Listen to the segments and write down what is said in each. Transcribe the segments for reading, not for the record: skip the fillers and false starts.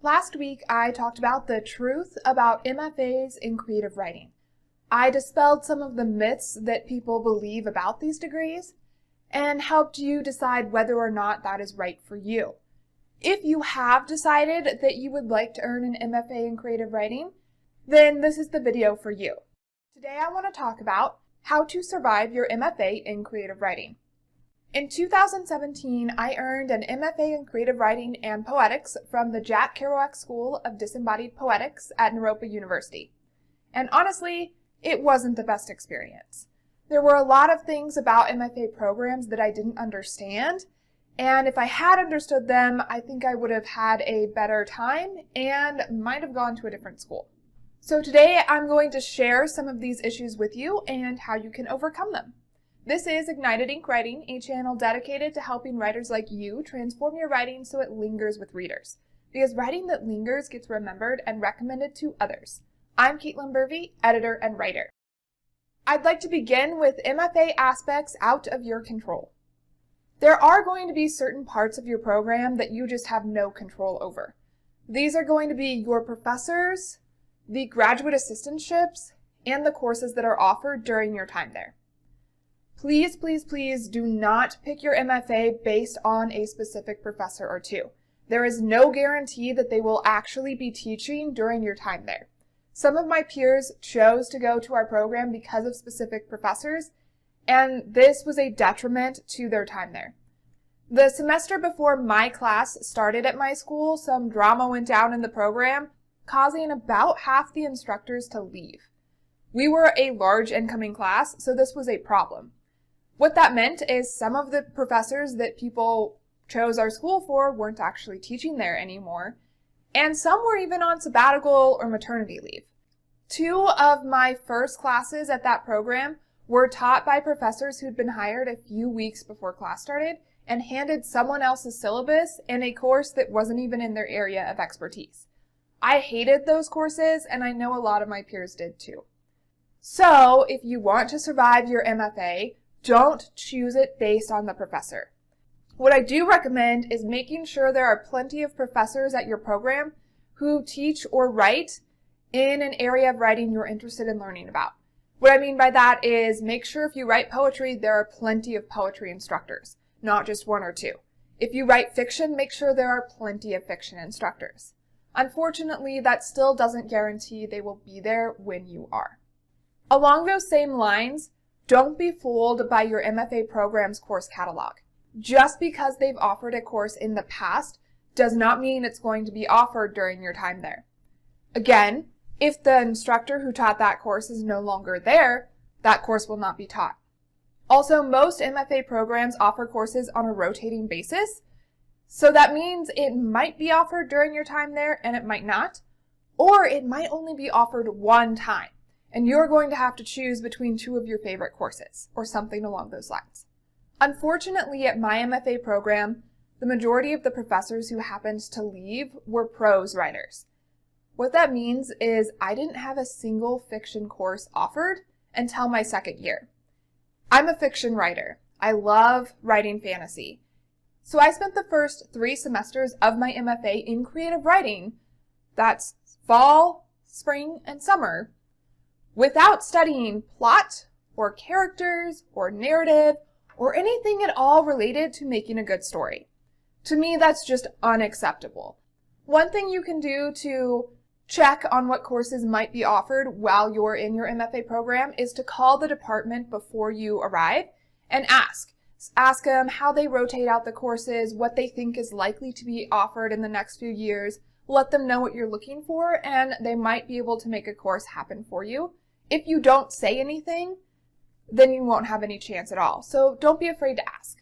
Last week, I talked about the truth about MFAs in creative writing. I dispelled some of the myths that people believe about these degrees and helped you decide whether or not that is right for you. If you have decided that you would like to earn an MFA in creative writing, then this is the video for you. Today, I want to talk about how to survive your MFA in creative writing. In 2017, I earned an MFA in Creative Writing and Poetics from the Jack Kerouac School of Disembodied Poetics at Naropa University. And honestly, it wasn't the best experience. There were a lot of things about MFA programs that I didn't understand, and if I had understood them, I think I would have had a better time and might have gone to a different school. So today, I'm going to share some of these issues with you and how you can overcome them. This is Ignited Ink Writing, a channel dedicated to helping writers like you transform your writing so it lingers with readers. Because writing that lingers gets remembered and recommended to others. I'm Caitlin Burvey, editor and writer. I'd like to begin with MFA aspects out of your control. There are going to be certain parts of your program that you just have no control over. These are going to be your professors, the graduate assistantships, and the courses that are offered during your time there. Please, please, please do not pick your MFA based on a specific professor or two. There is no guarantee that they will actually be teaching during your time there. Some of my peers chose to go to our program because of specific professors, and this was a detriment to their time there. The semester before my class started at my school, some drama went down in the program, causing about half the instructors to leave. We were a large incoming class, so this was a problem. What that meant is some of the professors that people chose our school for weren't actually teaching there anymore, and some were even on sabbatical or maternity leave. 2 of my first classes at that program were taught by professors who'd been hired a few weeks before class started and handed someone else's syllabus and a course that wasn't even in their area of expertise. I hated those courses, and I know a lot of my peers did too. So, if you want to survive your MFA, don't choose it based on the professor. What I do recommend is making sure there are plenty of professors at your program who teach or write in an area of writing you're interested in learning about. What I mean by that is make sure if you write poetry, there are plenty of poetry instructors, not just 1 or 2. If you write fiction, make sure there are plenty of fiction instructors. Unfortunately, that still doesn't guarantee they will be there when you are. Along those same lines, don't be fooled by your MFA program's course catalog. Just because they've offered a course in the past does not mean it's going to be offered during your time there. Again, if the instructor who taught that course is no longer there, that course will not be taught. Also, most MFA programs offer courses on a rotating basis, so that means it might be offered during your time there and it might not, or it might only be offered one time. And you're going to have to choose between 2 of your favorite courses, or something along those lines. Unfortunately, at my MFA program, the majority of the professors who happened to leave were prose writers. What that means is I didn't have a single fiction course offered until my 2nd year. I'm a fiction writer. I love writing fantasy. So I spent the first 3 semesters of my MFA in creative writing, that's fall, spring, and summer, without studying plot, or characters, or narrative, or anything at all related to making a good story. To me, that's just unacceptable. One thing you can do to check on what courses might be offered while you're in your MFA program is to call the department before you arrive and ask. Ask them how they rotate out the courses, what they think is likely to be offered in the next few years. Let them know what you're looking for, and they might be able to make a course happen for you. If you don't say anything, then you won't have any chance at all. So don't be afraid to ask.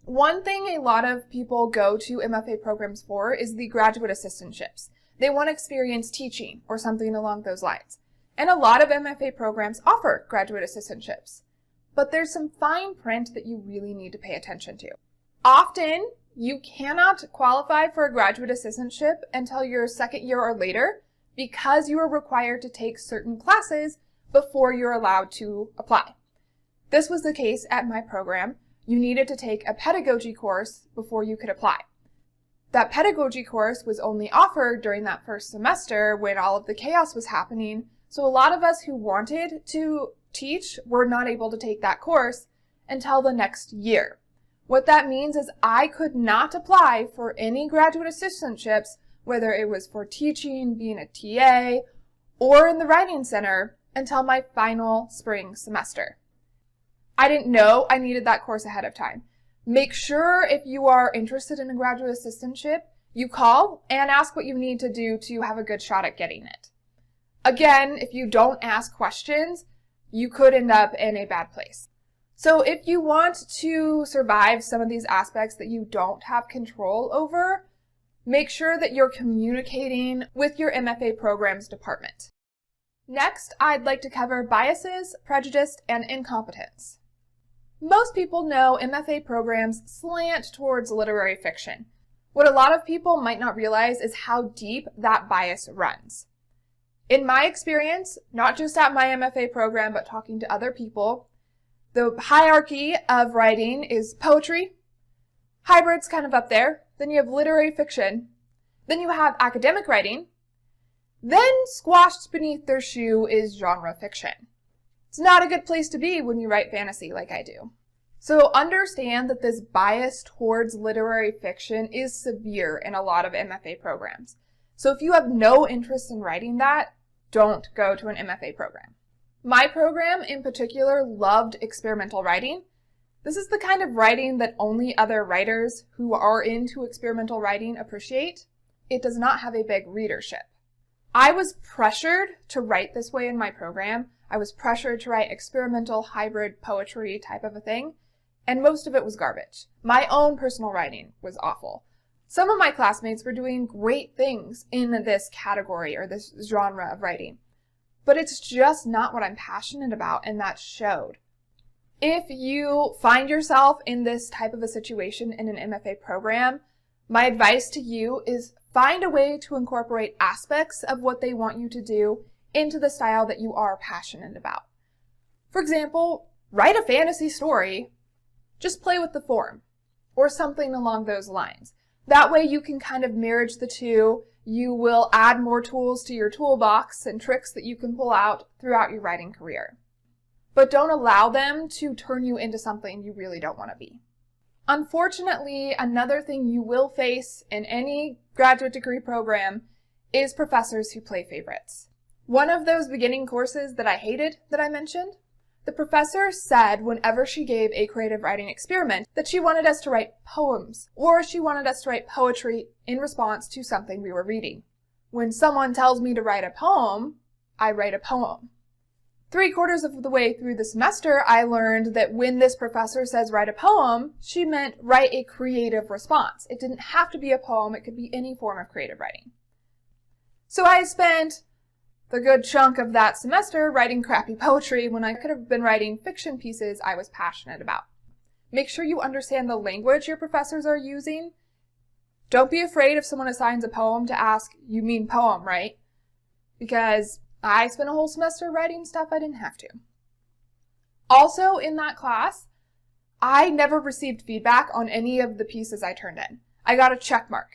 One thing a lot of people go to MFA programs for is the graduate assistantships. They want experience teaching or something along those lines. And a lot of MFA programs offer graduate assistantships. But there's some fine print that you really need to pay attention to. Often, you cannot qualify for a graduate assistantship until your 2nd year or later because you are required to take certain classes before you're allowed to apply. This was the case at my program. You needed to take a pedagogy course before you could apply. That pedagogy course was only offered during that first semester when all of the chaos was happening, so a lot of us who wanted to teach were not able to take that course until the next year. What that means is I could not apply for any graduate assistantships, whether it was for teaching, being a TA, or in the Writing Center, until my final spring semester. I didn't know I needed that course ahead of time. Make sure if you are interested in a graduate assistantship, you call and ask what you need to do to have a good shot at getting it. Again, if you don't ask questions, you could end up in a bad place. So if you want to survive some of these aspects that you don't have control over, make sure that you're communicating with your MFA programs department. Next, I'd like to cover biases, prejudice, and incompetence. Most people know MFA programs slant towards literary fiction. What a lot of people might not realize is how deep that bias runs. In my experience, not just at my MFA program, but talking to other people, the hierarchy of writing is poetry, hybrid's kind of up there, then you have literary fiction, then you have academic writing, then squashed beneath their shoe is genre fiction. It's not a good place to be when you write fantasy like I do. So understand that this bias towards literary fiction is severe in a lot of MFA programs. So if you have no interest in writing that, don't go to an MFA program. My program in particular loved experimental writing. This is the kind of writing that only other writers who are into experimental writing appreciate. It does not have a big readership. I was pressured to write this way in my program. I was pressured to write experimental hybrid poetry type of a thing, and most of it was garbage. My own personal writing was awful. Some of my classmates were doing great things in this category or this genre of writing, but it's just not what I'm passionate about, and that showed. If you find yourself in this type of a situation in an MFA program, my advice to you is find a way to incorporate aspects of what they want you to do into the style that you are passionate about. For example, write a fantasy story, just play with the form, or something along those lines. That way you can kind of marriage the two. You will add more tools to your toolbox and tricks that you can pull out throughout your writing career. But don't allow them to turn you into something you really don't want to be. Unfortunately, another thing you will face in any graduate degree program is professors who play favorites. One of those beginning courses that I hated that I mentioned, the professor said whenever she gave a creative writing experiment that she wanted us to write poems, or she wanted us to write poetry in response to something we were reading. When someone tells me to write a poem, I write a poem. 3/4 of the way through the semester, I learned that when this professor says write a poem, she meant write a creative response. It didn't have to be a poem, it could be any form of creative writing. So I spent the good chunk of that semester writing crappy poetry when I could have been writing fiction pieces I was passionate about. Make sure you understand the language your professors are using. Don't be afraid if someone assigns a poem to ask, you mean poem, right? Because I spent a whole semester writing stuff I didn't have to. Also in that class, I never received feedback on any of the pieces I turned in. I got a check mark.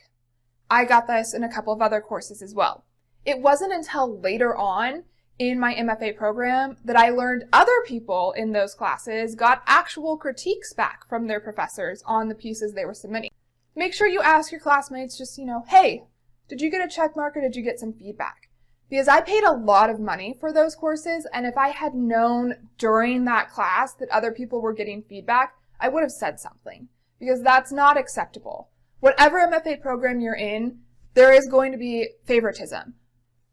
I got this in a couple of other courses as well. It wasn't until later on in my MFA program that I learned other people in those classes got actual critiques back from their professors on the pieces they were submitting. Make sure you ask your classmates just, hey, did you get a check mark or did you get some feedback? Because I paid a lot of money for those courses, and if I had known during that class that other people were getting feedback, I would have said something, because that's not acceptable. Whatever MFA program you're in, there is going to be favoritism.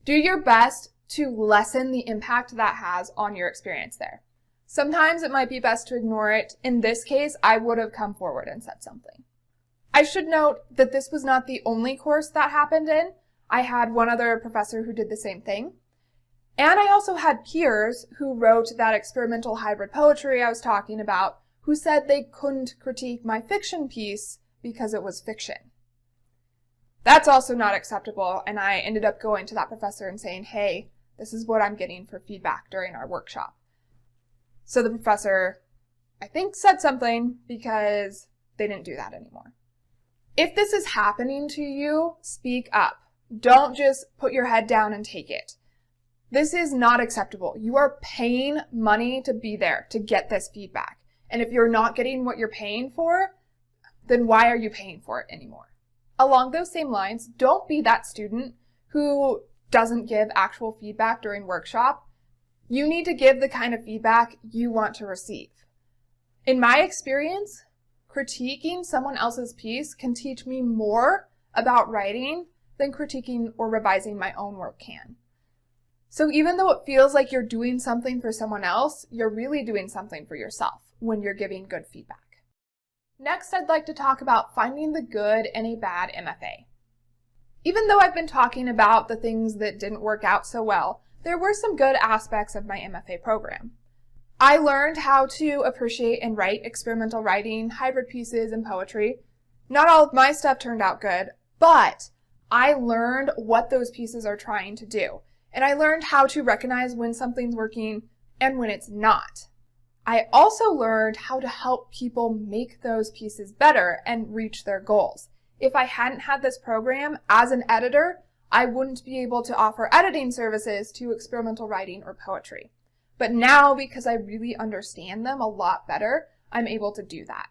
Do your best to lessen the impact that has on your experience there. Sometimes it might be best to ignore it. In this case, I would have come forward and said something. I should note that this was not the only course that happened in. I had one other professor who did the same thing. And I also had peers who wrote that experimental hybrid poetry I was talking about, who said they couldn't critique my fiction piece because it was fiction. That's also not acceptable, and I ended up going to that professor and saying, hey, this is what I'm getting for feedback during our workshop. So the professor, I think, said something because they didn't do that anymore. If this is happening to you, speak up. Don't just put your head down and take it. This is not acceptable. You are paying money to be there, to get this feedback. And if you're not getting what you're paying for, then why are you paying for it anymore? Along those same lines, don't be that student who doesn't give actual feedback during workshop. You need to give the kind of feedback you want to receive. In my experience, critiquing someone else's piece can teach me more about writing than critiquing or revising my own work can. So even though it feels like you're doing something for someone else, you're really doing something for yourself when you're giving good feedback. Next, I'd like to talk about finding the good in a bad MFA. Even though I've been talking about the things that didn't work out so well, there were some good aspects of my MFA program. I learned how to appreciate and write experimental writing, hybrid pieces, and poetry. Not all of my stuff turned out good, but I learned what those pieces are trying to do. And I learned how to recognize when something's working and when it's not. I also learned how to help people make those pieces better and reach their goals. If I hadn't had this program as an editor, I wouldn't be able to offer editing services to experimental writing or poetry. But now, because I really understand them a lot better, I'm able to do that.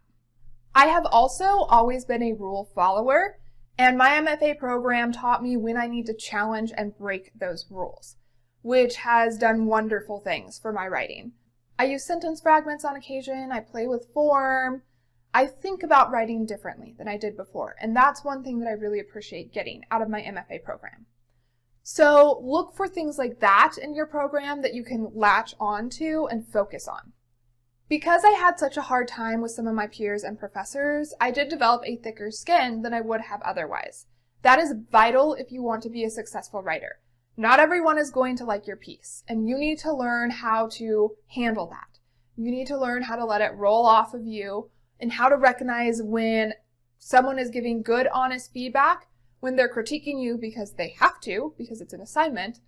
I have also always been a rule follower, and my MFA program taught me when I need to challenge and break those rules, which has done wonderful things for my writing. I use sentence fragments on occasion, I play with form, I think about writing differently than I did before, and that's one thing that I really appreciate getting out of my MFA program. So look for things like that in your program that you can latch onto and focus on. Because I had such a hard time with some of my peers and professors, I did develop a thicker skin than I would have otherwise. That is vital if you want to be a successful writer. Not everyone is going to like your piece, and you need to learn how to handle that. You need to learn how to let it roll off of you and how to recognize when someone is giving good, honest feedback, when they're critiquing you because they have to, because it's an assignment,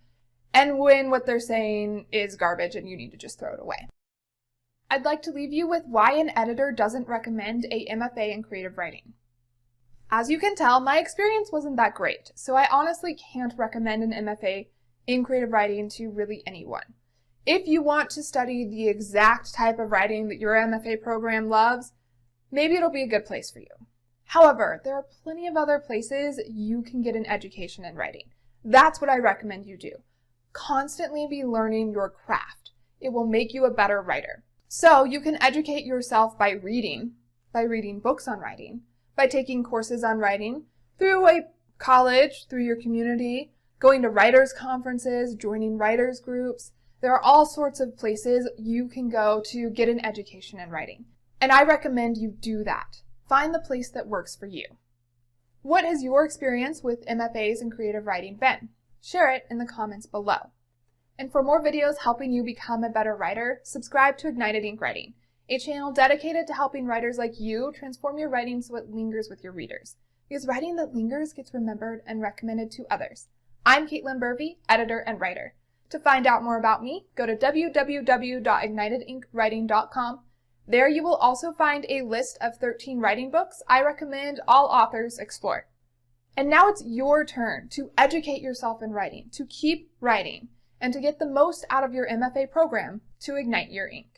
and when what they're saying is garbage and you need to just throw it away. I'd like to leave you with why an editor doesn't recommend a MFA in creative writing. As you can tell, my experience wasn't that great, so I honestly can't recommend an MFA in creative writing to really anyone. If you want to study the exact type of writing that your MFA program loves, maybe it'll be a good place for you. However, there are plenty of other places you can get an education in writing. That's what I recommend you do. Constantly be learning your craft. It will make you a better writer. So you can educate yourself by reading books on writing, by taking courses on writing, through a college, through your community, going to writers' conferences, joining writers' groups. There are all sorts of places you can go to get an education in writing. And I recommend you do that. Find the place that works for you. What has your experience with MFAs in creative writing been? Share it in the comments below. And for more videos helping you become a better writer, subscribe to Ignited Ink Writing, a channel dedicated to helping writers like you transform your writing so it lingers with your readers. Because writing that lingers gets remembered and recommended to others. I'm Caitlin Burvey, editor and writer. To find out more about me, go to www.ignitedinkwriting.com. There you will also find a list of 13 writing books I recommend all authors explore. And now it's your turn to educate yourself in writing, to keep writing, and to get the most out of your MFA program to ignite your ink.